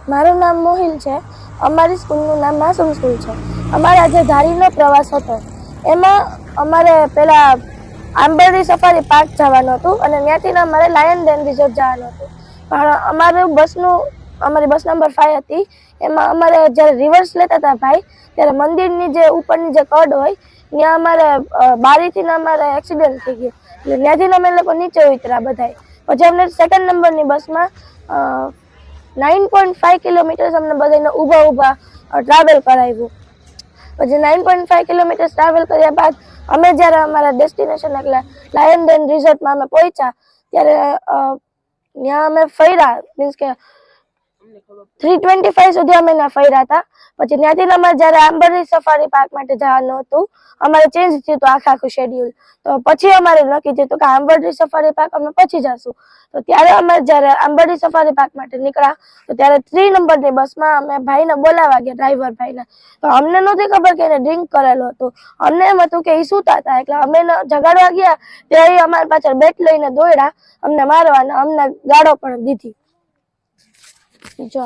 મારું નામ મોહિલ છે. અમારી સ્કૂલનું નામ માસૂમ સ્કૂલ છે. અમારા જે ધારીનો પ્રવાસ હતો એમાં અમારે પેલા આંબરડી સફારી પાર્ક જવાનું હતું અને ત્યાંથી અમારે લાયન ડેન રિઝોર્ટ જવાનું હતું. પણ અમારી બસ નંબર 5 હતી. એમાં અમારે જ્યારે રિવર્સ લેતા હતા ભાઈ, ત્યારે મંદિરની જે ઉપરની જે કડ હોય ત્યાં અમારે બારીથી અમારે એક્સિડન્ટ થઈ ગયો. એટલે ત્યાંથી અમે લોકો નીચે ઉતર્યા બધા. પછી અમને સેકન્ડ નંબરની બસમાં 9.5 કિલોમીટર અમને બધાને ઊભા ટ્રાવેલ કરાવ્યું. પછી 9.5 કિલોમીટર ટ્રાવેલ કર્યા બાદ અમે જ્યારે અમારા ડેસ્ટિનેશન એટલે લાયન ડેન રિઝોર્ટમાં અમે પહોંચ્યા ત્યારે ત્યાં અમે ફર્યા, મીન્સ કે 3:25 સુધી અમે ત્યાં ફર્યા હતા. પછી ત્યાંથી અમારે જ્યારે આંબરડી સફારી પાર્ક માટે જવાનું હતું, અમારે ચેન્જ થયું હતું આખું શેડ્યુલ. તો પછી અમારે નક્કી થયું હતું કે આંબરડી સફારી પાર્ક અમે પછી જશું. તો ત્યારે અમે જ્યારે આંબરડી સફારી પાર્ક માટે નીકળ્યા તો ત્યારે 3 નંબરની બસમાં અમે ભાઈને બોલાવવા ગયા, ડ્રાઈવર ભાઈને. તો અમને નહોતી ખબર કે એને ડ્રિંક કરેલો હતો. અમને એમ હતું કે એ સૂતા હતા, એટલે અમે જગાડવા ગયા ત્યારે અમારી પાછળ બેટ લઈને દોડ્યા અમને મારવા અને અમને ગાળો પણ દીધી. જો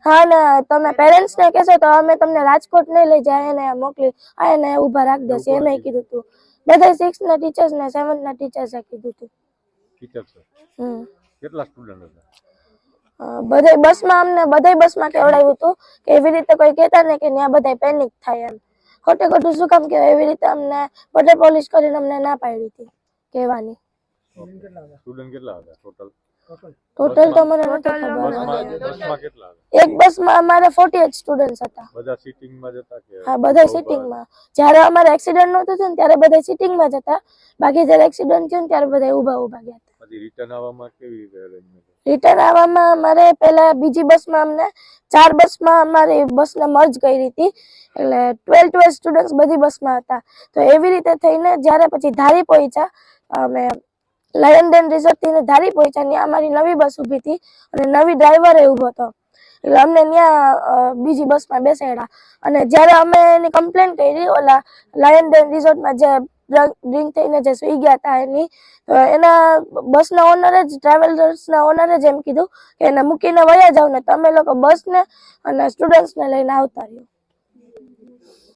હા, ને તમે પેરેન્ટ્સને કહેશો તો અમે તમને રાજકોટ નહીં લઈ જાય, એને મોકલી એને ઊભા રાખી દેશે એમ કીધું હતું. બધા 6 ના ટીચર્સ ને 7 ના ટીચર્સે કીધું હતું. કેટલા સ્ટુડન્ટ હતા? બધા બસમાં કેવડાવ્યું હતું કે એવી રીતે કોઈ કહેતા ને કે ત્યાં બધા પેનિક થાય એમ. ખોટું શું કામ કહેવાય, એવી રીતે અમને બટર પોલિશ કરીને અમને ના પાડી હતી કહેવાની. સ્ટુડન્ટ કેટલા હતા ટોટલ? ટોટલ તો મને નથી ખબર. બસમાં કેટલા હતા? એક બસમાં અમારે 48 સ્ટુડન્ટ્સ હતા. બધા સિટિંગમાં જ હતા કે? હા, બધા સિટિંગમાં. જ્યારે અમારે એક્સિડન્ટ નહોતું થયું ત્યારે બધા સિટિંગમાં જ હતા. બાકી જ્યારે એક્સિડન્ટ થયું ત્યારે બધા ઊભા ગયા હતા. પછી રિટર્ન આવવામાં કેવી રીતે અરેન્જમેન્ટ? રિટર્ન આવવામાં અમારે પહેલા બીજી બસમાં અમને 4 બસમાં અમારી બસને મર્જ કરી હતી, એટલે 12 સ્ટુડન્ટ્સ બધી બસમાં હતા. તો એવી રીતે થઈને જ્યારે પછી ધારી પહોંચ્યા, અમે લાયન ડેન રિઝોર્ટ થી ધારી પહોંચ્યા, ત્યાં અમારી નવી બસ ઊભી હતી અને નવી ડ્રાઈવરે ઊભો હતો. એટલે અમને ત્યાં બીજી બસમાં બેસાડ્યા અને જ્યારે અમે એની કમ્પ્લેન કરી ઓલા લાયન ડેન રિઝોર્ટમાં જે ડ્રિંક થઈને જે સુઈ ગયા હતા એના બસના ઓનરે જ, ટ્રાવેલર્સના ઓનરે જ એમ કીધું કે એને મૂકીને વયા જાવ ને તમે લોકો બસને અને સ્ટુડન્ટ્સને લઈને આવતા રહ્યો.